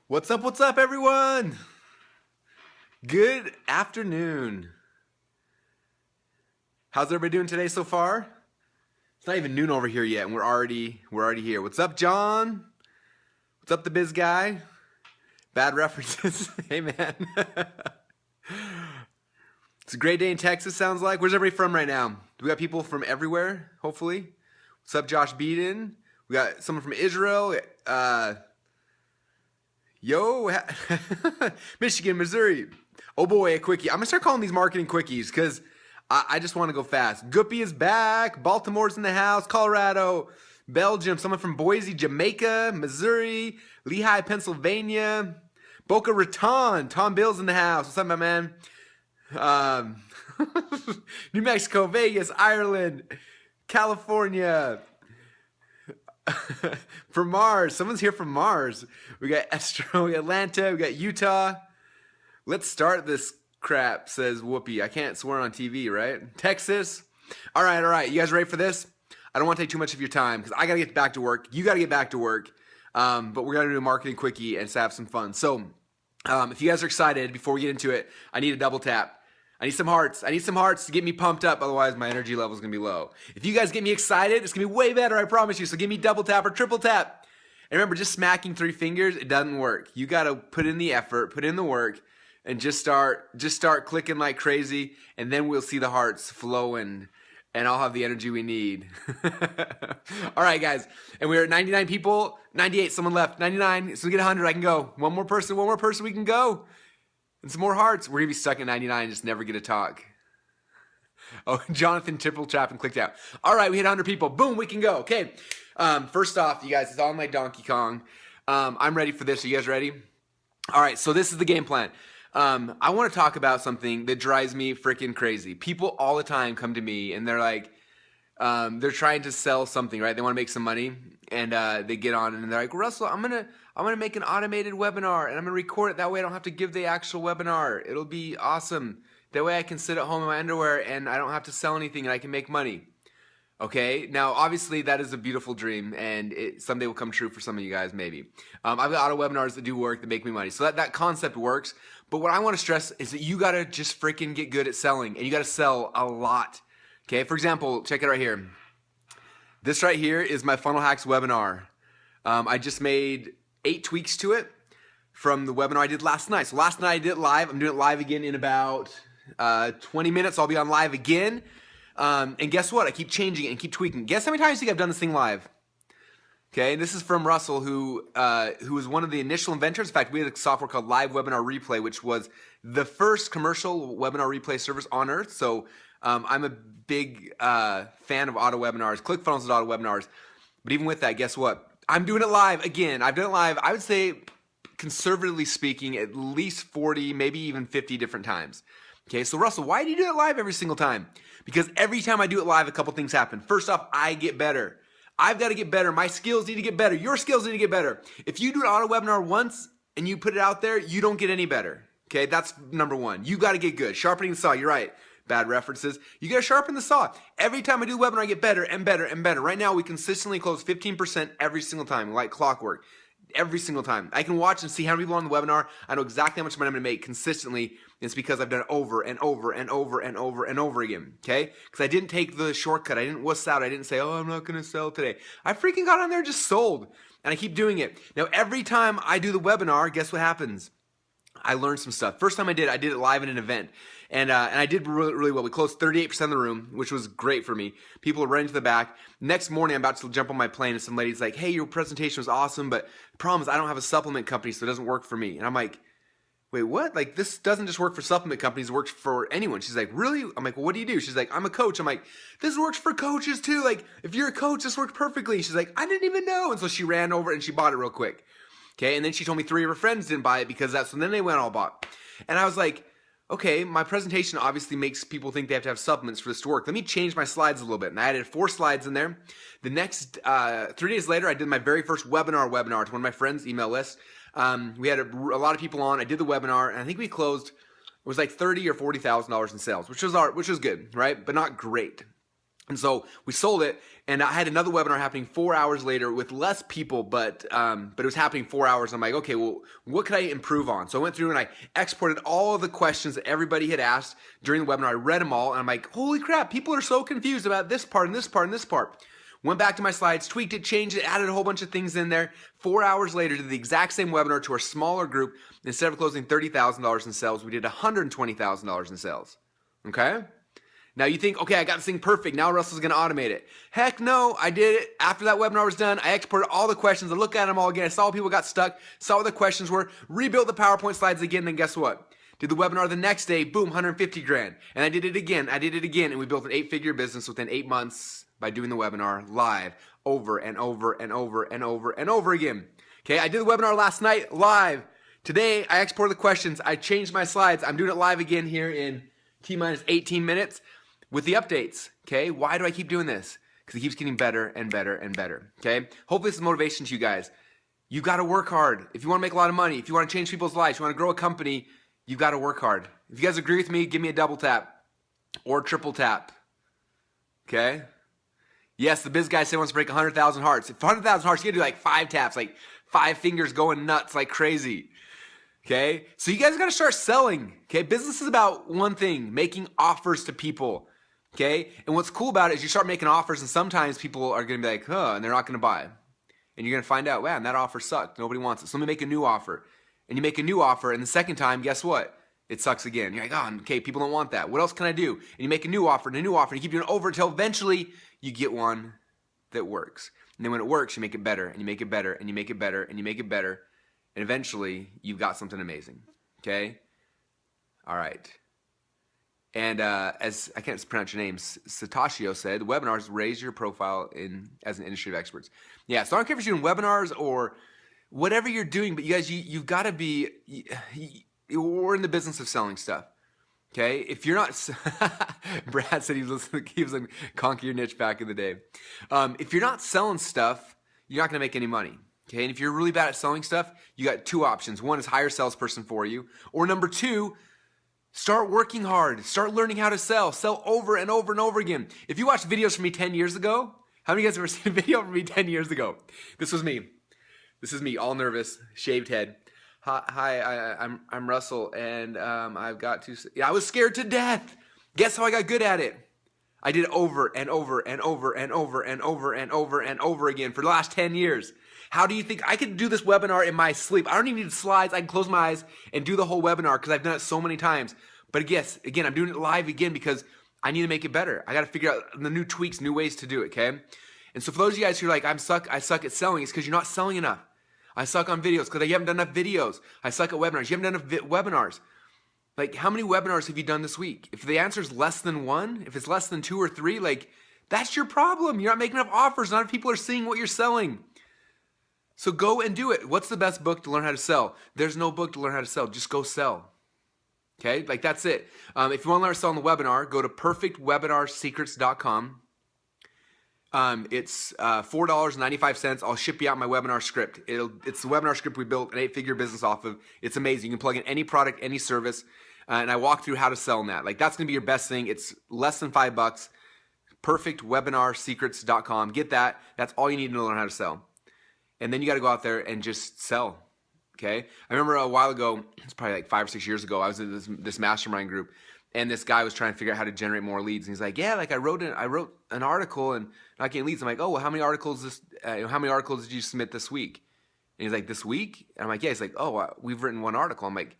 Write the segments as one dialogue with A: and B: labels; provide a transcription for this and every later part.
A: What's up, everyone? Good afternoon. How's everybody doing today so far? It's not even noon over here yet, and we're already here. What's up, John? What's up, the biz guy? Bad references. Hey, man. It's a great day in Texas, sounds like. Where's everybody from right now? We got people from everywhere, hopefully. What's up, Josh Beeden? We got someone from Israel. Michigan, Missouri. Oh boy, a quickie. I'm gonna start calling these marketing quickies because I just want to go fast. Guppy is back. Baltimore's in the house. Colorado, Belgium. Someone from Boise, Jamaica, Missouri, Lehigh, Pennsylvania, Boca Raton. Tom Bill's in the house. What's up, my man? New Mexico, Vegas, Ireland, California. From Mars. Someone's here from Mars. We got Estro, we got Atlanta, we got Utah. Let's start this crap, says Whoopi. I can't swear on TV, right? Texas. All right. You guys ready for this? I don't want to take too much of your time because I got to get back to work. You got to get back to work. But we're going to do a marketing quickie and have some fun. So if you guys are excited, before we get into it, I need a double tap. I need some hearts. I need some hearts to get me pumped up. Otherwise, my energy level is going to be low. If you guys get me excited, it's going to be way better, I promise you. So give me double tap or triple tap. And remember, just smacking 3 fingers, it doesn't work. You got to put in the effort, put in the work, and just start clicking like crazy. And then we'll see the hearts flowing, and I'll have the energy we need. All right, guys. And we're at 99 people. 98, someone left. 99. So we get 100, I can go. One more person, we can go. And some more hearts. We're going to be stuck at 99 and just never get to talk. Oh, Jonathan triple tap and clicked out. All right, we hit 100 people. Boom, we can go. Okay. First off, you guys, it's on my Donkey Kong. I'm ready for this. Are you guys ready? All right, so this is the game plan. I want to talk about something that drives me freaking crazy. People all the time come to me and they're like, they're trying to sell something, right? They want to make some money, and they get on and they're like, Russell, I'm gonna make an automated webinar and I'm gonna record it. That way I don't have to give the actual webinar. It'll be awesome. That way I can sit at home in my underwear and I don't have to sell anything and I can make money. Okay, now obviously that is a beautiful dream, and it someday will come true for some of you guys, maybe. I've got auto webinars that do work, that make me money. So that concept works. But what I want to stress is that you gotta just freaking get good at selling, and you gotta sell a lot. Okay, for example, check it right here. This right here is my Funnel Hacks webinar. I just made 8 tweaks to it from the webinar I did last night. So last night I did it live. I'm doing it live again in about 20 minutes. I'll be on live again. And guess what? I keep changing it and keep tweaking. Guess how many times you think I've done this thing live? Okay, this is from Russell, who was one of the initial inventors. In fact, we had a software called Live Webinar Replay, which was the first commercial webinar replay service on earth. So I'm a big fan of auto webinars. ClickFunnels is auto webinars. But even with that, guess what? I'm doing it live again. I've done it live, I would say, conservatively speaking, at least 40, maybe even 50 different times. Okay, so Russell, why do you do it live every single time? Because every time I do it live, a couple things happen. First off, I get better. I've got to get better. My skills need to get better. Your skills need to get better. If you do an auto webinar once and you put it out there, you don't get any better. Okay, that's number one. You got to get good. Sharpening the saw, you're right. Bad references. You got to sharpen the saw. Every time I do a webinar, I get better and better and better. Right now, we consistently close 15% every single time, like clockwork. Every single time. I can watch and see how many people are on the webinar. I know exactly how much money I'm going to make consistently. It's because I've done it over and over and over and over and over again. Okay? Because I didn't take the shortcut. I didn't wuss out. I didn't say, oh, I'm not going to sell today. I freaking got on there and just sold. And I keep doing it. Now, every time I do the webinar, guess what happens? I learned some stuff. First time I did it live at an event. And I did really well. We closed 38% of the room, which was great for me. People are running to the back. Next morning, I'm about to jump on my plane, and some lady's like, hey, your presentation was awesome, but the problem is I don't have a supplement company, so it doesn't work for me. And I'm like, wait, what? Like, this doesn't just work for supplement companies, it works for anyone. She's like, really? I'm like, well, what do you do? She's like, I'm a coach. I'm like, this works for coaches too. Like, if you're a coach, this works perfectly. She's like, I didn't even know. And so she ran over and she bought it real quick. Okay, and then she told me 3 of her friends didn't buy it because that's when then they went all bought. And I was like, okay, my presentation obviously makes people think they have to have supplements for this to work. Let me change my slides a little bit. And I added 4 slides in there. The next 3 days later, I did my very first webinar to one of my friends' email list. We had a lot of people on. I did the webinar, and I think we closed, it was like $30,000 or $40,000 in sales, which was good, right? But not great. And so we sold it, and I had another webinar happening 4 hours later with less people, but it was happening 4 hours. I'm like, okay, well, what could I improve on? So I went through and I exported all of the questions that everybody had asked during the webinar. I read them all, and I'm like, holy crap, people are so confused about this part and this part and this part. Went back to my slides, tweaked it, changed it, added a whole bunch of things in there. 4 hours later, did the exact same webinar to our smaller group. Instead of closing $30,000 in sales, we did $120,000 in sales. Okay? Now you think, okay, I got this thing perfect. Now Russell's going to automate it. Heck no, I did it. After that webinar was done, I exported all the questions. I looked at them all again. I saw people got stuck, saw what the questions were, rebuilt the PowerPoint slides again. Then guess what? Did the webinar the next day, boom, 150 grand. And I did it again. And we built an 8-figure business within 8 months by doing the webinar live over and over and over and over and over again. Okay, I did the webinar last night live. Today, I exported the questions. I changed my slides. I'm doing it live again here in T-minus 18 minutes. With the updates, okay? Why do I keep doing this? Because it keeps getting better and better and better, okay? Hopefully this is motivation to you guys. You got to work hard. If you want to make a lot of money, if you want to change people's lives, you want to grow a company, you got to work hard. If you guys agree with me, give me a double tap or triple tap, okay? Yes, the biz guy said he wants to break 100,000 hearts. If 100,000 hearts, you got to do like 5 taps, like 5 fingers going nuts like crazy. Okay? So you guys got to start selling. Okay? Business is about one thing, making offers to people. Okay? And what's cool about it is you start making offers, and sometimes people are going to be like, huh, and they're not going to buy. And you're going to find out, wow, that offer sucked. Nobody wants it. So let me make a new offer. And you make a new offer, and the second time, guess what? It sucks again. You're like, oh, okay, people don't want that. What else can I do? And you make a new offer and a new offer, and you keep doing it over until eventually you get one that works. And then when it works, you make it better, and you make it better, and you make it better, and you make it better, and eventually you've got something amazing. Okay? All right. And as I can't pronounce your name, Satashio said, webinars raise your profile as an industry of experts. Yeah, so I don't care if you're doing webinars or whatever you're doing, but you guys, you've got to be, we're in the business of selling stuff. Okay? If you're not, Brad said he was like, conquer your niche back in the day. If you're not selling stuff, you're not going to make any money. Okay? And if you're really bad at selling stuff, you got 2 options. One is hire a salesperson for you. Or number 2, start working hard. Start learning how to sell. Sell over and over and over again. If you watched videos from me 10 years ago, how many of you guys have ever seen a video from me 10 years ago? This was me. This is me, all nervous, shaved head. Hi, I'm Russell, and I've got to. I was scared to death. Guess how I got good at it? I did over and over and over and over and over and over and over again for the last 10 years. How do you think I could do this webinar in my sleep? I don't even need slides. I can close my eyes and do the whole webinar because I've done it so many times. But again, I'm doing it live again because I need to make it better. I got to figure out the new tweaks, new ways to do it, okay? And so for those of you guys who are like, I suck at selling, it's because you're not selling enough. I suck on videos because you haven't done enough videos. I suck at webinars. You haven't done enough webinars. Like, how many webinars have you done this week? If the answer is less than 1, if it's less than 2 or 3, like, that's your problem. You're not making enough offers. Not enough people are seeing what you're selling. So go and do it. What's the best book to learn how to sell? There's no book to learn how to sell. Just go sell. Okay? Like, that's it. If you want to learn how to sell on the webinar, go to perfectwebinarsecrets.com. It's $4.95. I'll ship you out my webinar script. It's the webinar script we built an 8-figure business off of. It's amazing. You can plug in any product, any service, and I walk through how to sell in that. Like, that's going to be your best thing. It's less than $5. Perfectwebinarsecrets.com. Get that. That's all you need to learn how to sell. And then you got to go out there and just sell. Okay? I remember a while ago, it's probably like 5 or 6 years ago, I was in this mastermind group, and this guy was trying to figure out how to generate more leads. And he's like, yeah, like I wrote an article and not getting leads. I'm like, oh, well, how many articles did you submit this week? And he's like, this week? And I'm like, yeah. He's like, oh, we've written 1 article. I'm like,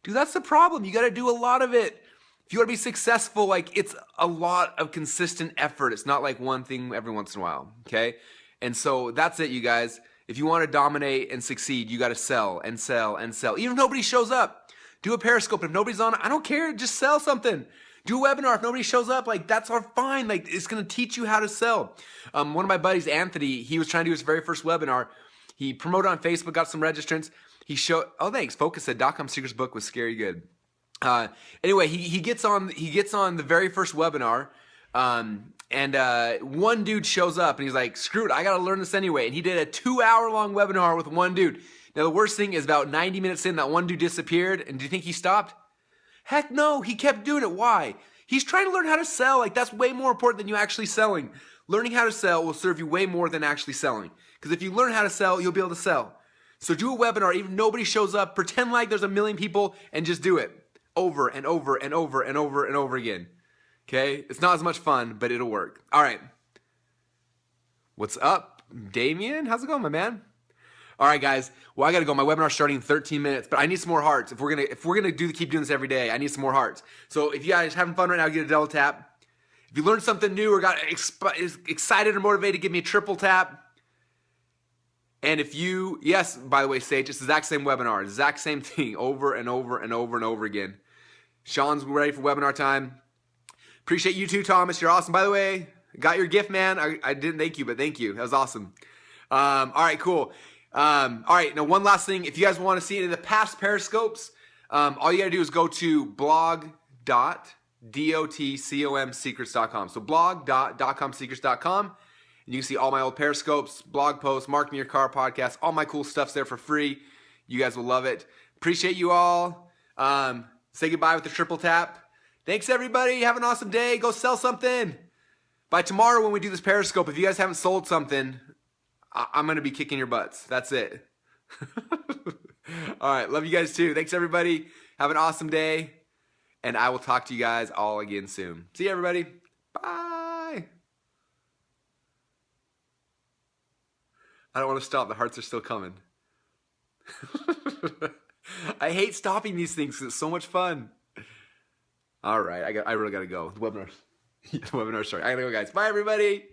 A: dude, that's the problem. You got to do a lot of it. If you want to be successful, like, it's a lot of consistent effort. It's not like one thing every once in a while. Okay? And so that's it, you guys. If you want to dominate and succeed, you got to sell and sell and sell. Even if nobody shows up, do a Periscope. If nobody's on, I don't care. Just sell something. Do a webinar. If nobody shows up, like, that's all fine. Like, it's going to teach you how to sell. One of my buddies, Anthony, he was trying to do his very first webinar. He promoted on Facebook, got some registrants. He showed, oh, thanks. Focus said .com Secrets book was scary good. Anyway, he gets on the very first webinar. And one dude shows up and he's like, screw it, I got to learn this anyway. And he did a 2-hour-long webinar with one dude. Now, the worst thing is about 90 minutes in, that one dude disappeared. And do you think he stopped? Heck no, he kept doing it. Why? He's trying to learn how to sell. Like, that's way more important than you actually selling. Learning how to sell will serve you way more than actually selling. Because if you learn how to sell, you'll be able to sell. So do a webinar, even if nobody shows up, pretend like there's a million people and just do it over and over and over and over and over again. Okay? It's not as much fun, but it'll work. All right. What's up, Damien? How's it going, my man? All right, guys. Well, I got to go. My webinar's starting in 13 minutes, but I need some more hearts. If we're gonna keep doing this every day, I need some more hearts. So if you guys having fun right now, get a double tap. If you learned something new or got excited or motivated, give me a triple tap. And if you, yes, by the way, Sage, it's the exact same webinar, exact same thing over and over and over and over again. Sean's ready for webinar time. Appreciate you too, Thomas. You're awesome. By the way, got your gift, man. I didn't thank you, but thank you. That was awesome. All right, cool. All right, now one last thing. If you guys want to see any of the past Periscopes, all you got to do is go to blog.dotcomsecrets.com. So blog.dotcomsecrets.com. And you can see all my old Periscopes, blog posts, Marketing Your Car podcast, all my cool stuff's there for free. You guys will love it. Appreciate you all. Say goodbye with the triple tap. Thanks, everybody. Have an awesome day. Go sell something. By tomorrow when we do this Periscope, if you guys haven't sold something, I'm going to be kicking your butts. That's it. All right. Love you guys too. Thanks, everybody. Have an awesome day. And I will talk to you guys all again soon. See you, everybody. Bye. I don't want to stop. The hearts are still coming. I hate stopping these things because it's so much fun. All right. I really got to go. The webinar's starting. I got to go, guys. Bye, everybody.